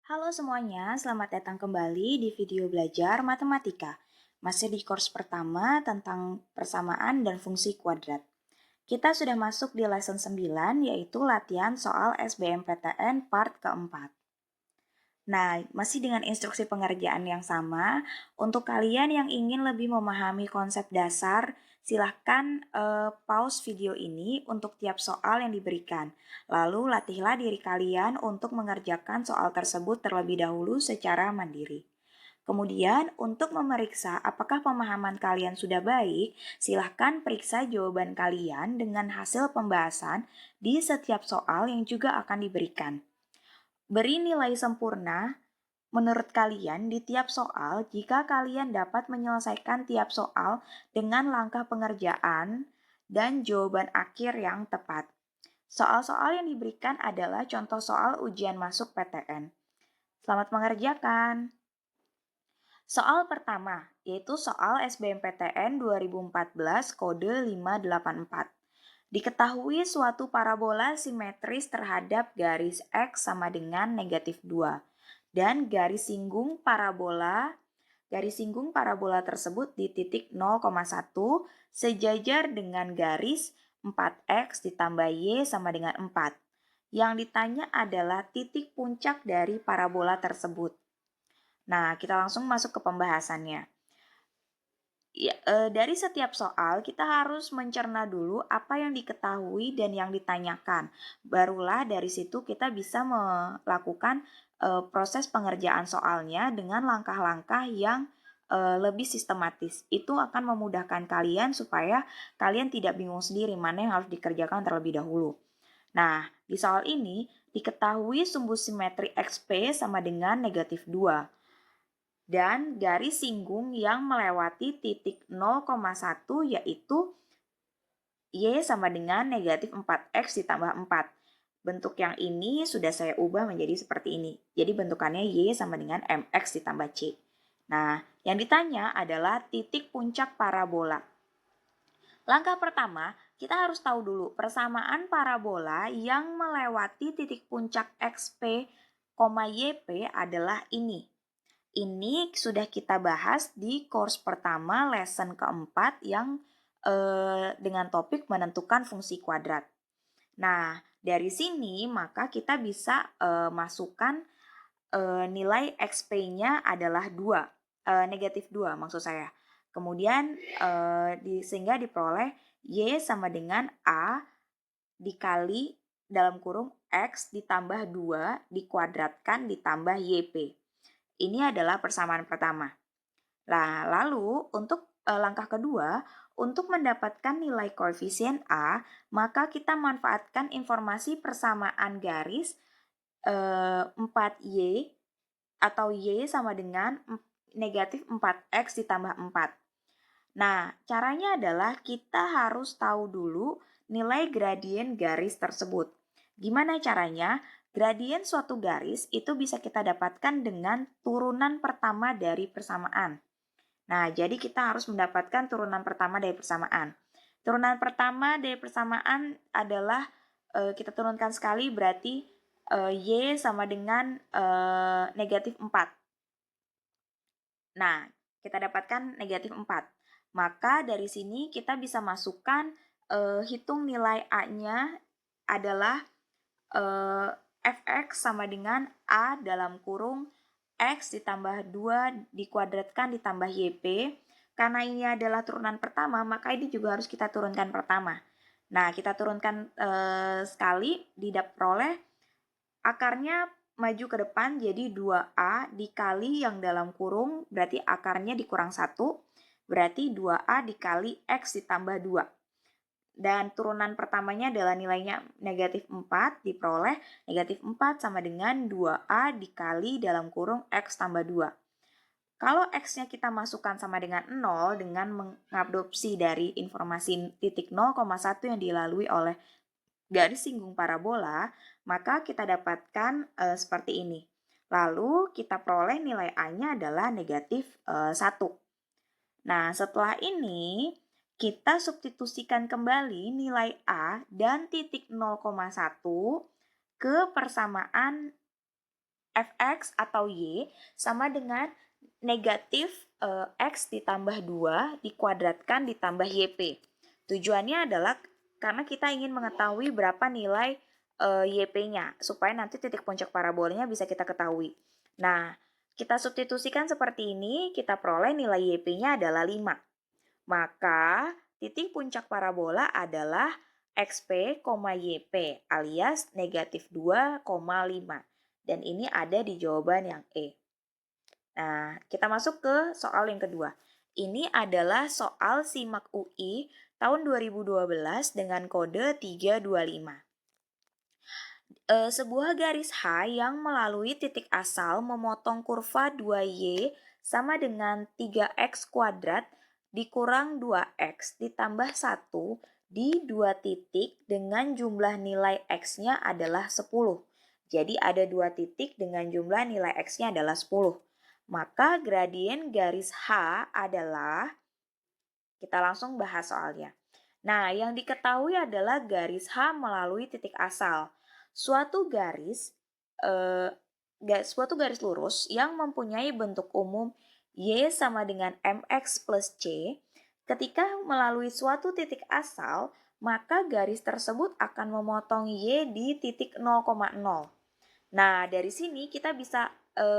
Halo semuanya, selamat datang kembali di video belajar matematika. Masih di course pertama tentang persamaan dan fungsi kuadrat. Kita sudah masuk di lesson 9 yaitu latihan soal SBMPTN part keempat. Nah, masih dengan instruksi pengerjaan yang sama, untuk kalian yang ingin lebih memahami konsep dasar, silahkan pause video ini untuk tiap soal yang diberikan. Lalu latihlah diri kalian untuk mengerjakan soal tersebut terlebih dahulu secara mandiri. Kemudian, untuk memeriksa apakah pemahaman kalian sudah baik, silahkan periksa jawaban kalian dengan hasil pembahasan di setiap soal yang juga akan diberikan. Beri nilai sempurna menurut kalian di tiap soal jika kalian dapat menyelesaikan tiap soal dengan langkah pengerjaan dan jawaban akhir yang tepat. Soal-soal yang diberikan adalah contoh soal ujian masuk PTN. Selamat mengerjakan. Soal pertama, yaitu soal SBMPTN 2014 kode 584. Diketahui suatu parabola simetris terhadap garis X sama dengan negatif 2 dan garis singgung parabola tersebut di titik 0,1 sejajar dengan garis 4x ditambah y sama dengan 4. Yang ditanya adalah titik puncak dari parabola tersebut. Nah, kita langsung masuk ke pembahasannya. Ya, dari setiap soal kita harus mencerna dulu apa yang diketahui dan yang ditanyakan. Barulah dari situ kita bisa melakukan proses pengerjaan soalnya dengan langkah-langkah yang lebih sistematis. Itu akan memudahkan kalian supaya kalian tidak bingung sendiri mana yang harus dikerjakan terlebih dahulu. Nah, di soal ini diketahui sumbu simetri XP sama dengan negatif 2 dan garis singgung yang melewati titik 0,1 yaitu Y sama dengan negatif 4X ditambah 4. Bentuk yang ini sudah saya ubah menjadi seperti ini. Jadi bentukannya Y sama dengan MX ditambah C. Nah, yang ditanya adalah titik puncak parabola. Langkah pertama, kita harus tahu dulu persamaan parabola yang melewati titik puncak XP, YP adalah ini. Ini sudah kita bahas di course pertama lesson keempat yang dengan topik menentukan fungsi kuadrat. Nah, dari sini maka kita bisa masukkan nilai XP-nya adalah 2, negatif 2 maksud saya. Kemudian sehingga diperoleh Y sama dengan A dikali dalam kurung X ditambah 2 dikuadratkan ditambah YP. Ini adalah persamaan pertama. Nah, lalu untuk langkah kedua, untuk mendapatkan nilai koefisien A, maka kita manfaatkan informasi persamaan garis 4Y atau Y sama dengan negatif 4X ditambah 4. Nah, caranya adalah kita harus tahu dulu nilai gradien garis tersebut. Gimana caranya? Gradien suatu garis itu bisa kita dapatkan dengan turunan pertama dari persamaan. Nah, jadi kita harus mendapatkan turunan pertama dari persamaan. Turunan pertama dari persamaan adalah kita turunkan sekali berarti Y sama dengan negatif 4. Nah, kita dapatkan negatif 4. Maka dari sini kita bisa masukkan hitung nilai A-nya adalah fx sama dengan A dalam kurung X ditambah 2 dikuadratkan ditambah YP. Karena ini adalah turunan pertama, maka ini juga harus kita turunkan pertama. Nah, kita turunkan sekali, diperoleh akarnya maju ke depan jadi 2A dikali yang dalam kurung, berarti akarnya dikurang 1, berarti 2A dikali X ditambah 2. Dan turunan pertamanya adalah nilainya negatif 4, diperoleh negatif 4 sama dengan 2A dikali dalam kurung X tambah 2. Kalau X-nya kita masukkan sama dengan 0 dengan mengadopsi dari informasi titik 0,1 yang dilalui oleh garis singgung parabola, maka kita dapatkan seperti ini. Lalu kita peroleh nilai A-nya adalah negatif 1. Nah, setelah ini kita substitusikan kembali nilai A dan titik 0,1 ke persamaan fx atau y sama dengan negatif x ditambah 2 dikuadratkan ditambah yp. Tujuannya adalah karena kita ingin mengetahui berapa nilai yp-nya, supaya nanti titik puncak parabolanya bisa kita ketahui. Nah, kita substitusikan seperti ini, kita peroleh nilai yp-nya adalah 5. Maka titik puncak parabola adalah xp, yp alias negatif 2,5. Dan ini ada di jawaban yang E. Nah, kita masuk ke soal yang kedua. Ini adalah soal SIMAK UI tahun 2012 dengan kode 325. Sebuah garis H yang melalui titik asal memotong kurva 2Y sama dengan 3X kuadrat dikurang 2X ditambah 1 di 2 titik dengan jumlah nilai X-nya adalah 10. Jadi ada 2 titik dengan jumlah nilai X-nya adalah 10. Maka gradien garis H adalah, kita langsung bahas soalnya. Nah, yang diketahui adalah garis H melalui titik asal. Suatu garis lurus yang mempunyai bentuk umum Y sama dengan MX plus C, ketika melalui suatu titik asal, maka garis tersebut akan memotong Y di titik 0,0. Nah, dari sini kita bisa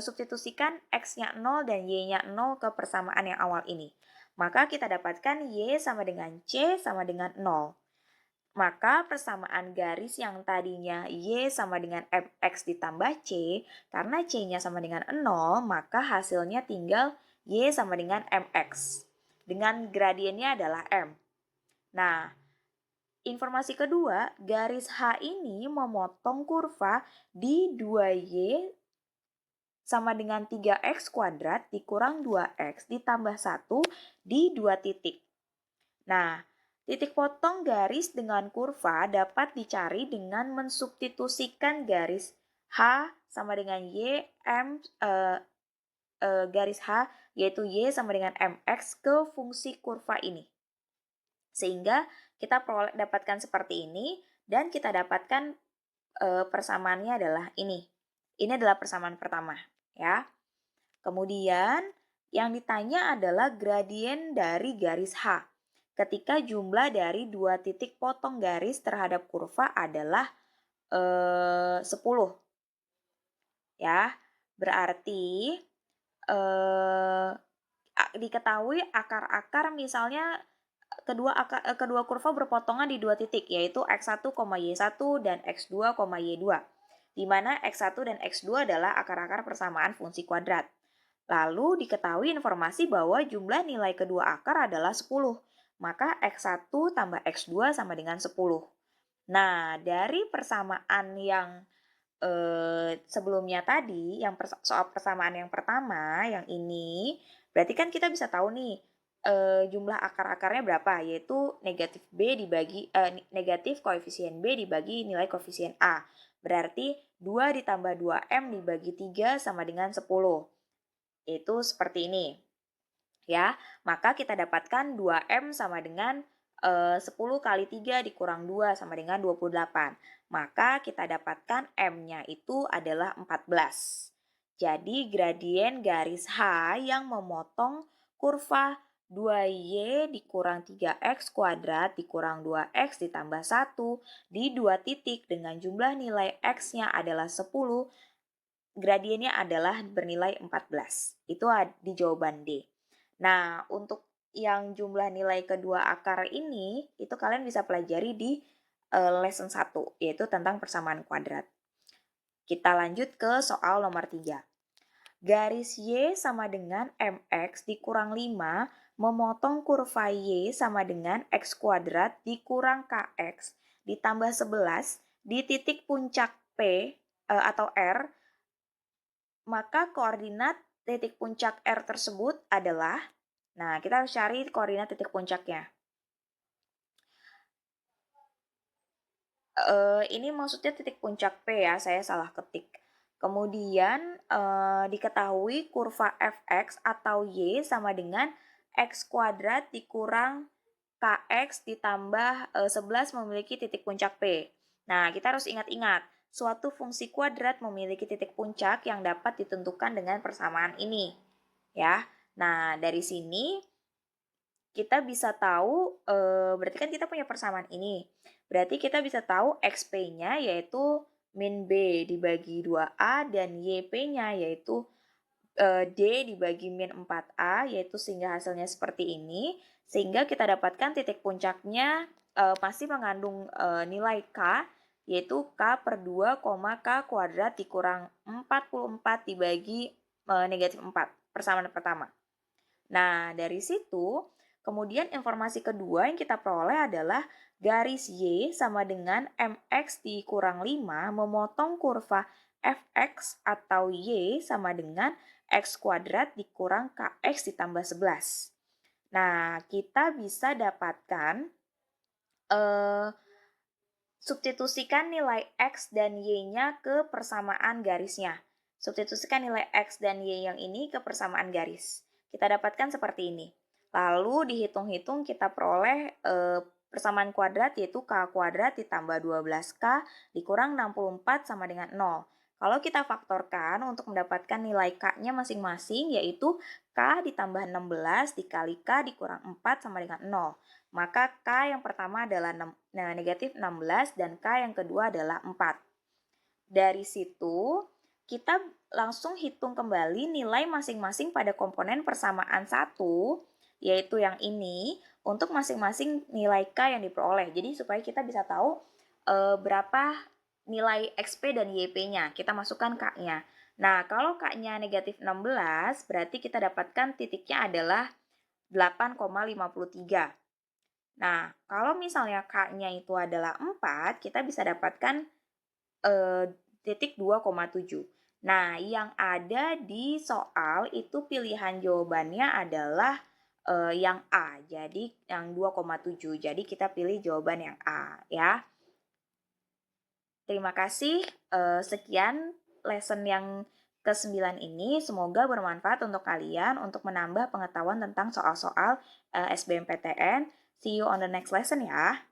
substitusikan X-nya 0 dan Y-nya 0 ke persamaan yang awal ini. Maka kita dapatkan Y sama dengan C sama dengan 0. Maka persamaan garis yang tadinya Y sama dengan MX ditambah C, karena C-nya sama dengan 0, maka hasilnya tinggal Y sama dengan MX. Dengan gradiennya adalah M. Nah, informasi kedua, garis H ini memotong kurva di 2Y sama dengan 3X kuadrat dikurang 2X ditambah 1 di 2 titik. Nah, titik potong garis dengan kurva dapat dicari dengan mensubstitusikan garis H sama dengan Y, garis H yaitu Y sama dengan MX ke fungsi kurva ini. Sehingga kita dapatkan seperti ini dan kita dapatkan persamaannya adalah ini. Ini adalah persamaan pertama, ya. Kemudian yang ditanya adalah gradien dari garis H. Ketika jumlah dari 2 titik potong garis terhadap kurva adalah 10. Ya, berarti diketahui akar-akar misalnya kedua kurva berpotongan di 2 titik, yaitu X1, Y1 dan X2, Y2, di mana X1 dan X2 adalah akar-akar persamaan fungsi kuadrat. Lalu diketahui informasi bahwa jumlah nilai kedua akar adalah 10, maka X1 tambah X2 sama dengan 10. Nah, dari persamaan yang sebelumnya tadi, yang soal persamaan yang pertama, yang ini, berarti kan kita bisa tahu nih, jumlah akar-akarnya berapa, yaitu negatif B dibagi negatif koefisien B dibagi nilai koefisien A. Berarti 2 ditambah 2M dibagi 3 sama dengan 10. Itu seperti ini. Ya, maka kita dapatkan 2M sama dengan 10 kali 3 dikurang 2 sama dengan 28. Maka kita dapatkan M-nya itu adalah 14. Jadi gradien garis H yang memotong kurva 2Y dikurang 3X kuadrat dikurang 2X ditambah 1 di 2 titik dengan jumlah nilai X-nya adalah 10, gradiennya adalah bernilai 14. Itu di jawaban D. Nah, untuk yang jumlah nilai kedua akar ini, itu kalian bisa pelajari di lesson 1, yaitu tentang persamaan kuadrat. Kita lanjut ke soal nomor 3. Garis Y sama dengan MX dikurang 5 memotong kurva Y sama dengan X kuadrat dikurang KX ditambah 11 di titik puncak P atau R, maka koordinat titik puncak R tersebut adalah, nah kita harus cari koordinat titik puncaknya. Ini maksudnya titik puncak P ya, saya salah ketik. Kemudian diketahui kurva fx atau y sama dengan x kuadrat dikurang kx ditambah 11 memiliki titik puncak P. Nah, kita harus ingat-ingat, suatu fungsi kuadrat memiliki titik puncak yang dapat ditentukan dengan persamaan ini. Ya, nah dari sini kita bisa tahu, berarti kan kita punya persamaan ini. Berarti kita bisa tahu XP-nya yaitu min B dibagi 2A dan YP-nya yaitu D dibagi min 4A, yaitu sehingga hasilnya seperti ini. Sehingga kita dapatkan titik puncaknya masih mengandung nilai K, yaitu K per 2, K kuadrat dikurang 44 dibagi negatif 4, persamaan pertama. Nah, dari situ, kemudian informasi kedua yang kita peroleh adalah garis Y sama dengan MX dikurang 5 memotong kurva Fx atau Y sama dengan X kuadrat dikurang Kx ditambah 11. Nah, kita bisa dapatkan substitusikan nilai X dan Y-nya ke persamaan garisnya. Substitusikan nilai X dan Y yang ini ke persamaan garis. Kita dapatkan seperti ini. Lalu dihitung-hitung kita peroleh persamaan kuadrat yaitu K kuadrat ditambah 12K dikurang 64 sama dengan 0. Kalau kita faktorkan untuk mendapatkan nilai K-nya masing-masing yaitu K ditambah 16 dikali K dikurang 4 sama dengan 0. Maka K yang pertama adalah negatif 16 dan K yang kedua adalah 4. Dari situ, kita langsung hitung kembali nilai masing-masing pada komponen persamaan 1, yaitu yang ini, untuk masing-masing nilai K yang diperoleh. Jadi supaya kita bisa tahu berapa nilai XP dan YP-nya. Kita masukkan K-nya. Nah, kalau K-nya negatif 16, berarti kita dapatkan titiknya adalah 8,53. Nah, kalau misalnya K-nya itu adalah 4, kita bisa dapatkan titik 2,7. Nah, yang ada di soal itu pilihan jawabannya adalah yang A, jadi yang 2,7. Jadi kita pilih jawaban yang A, ya. Terima kasih, sekian lesson yang ke-9 ini. Semoga bermanfaat untuk kalian untuk menambah pengetahuan tentang soal-soal SBMPTN. See you on the next lesson ya.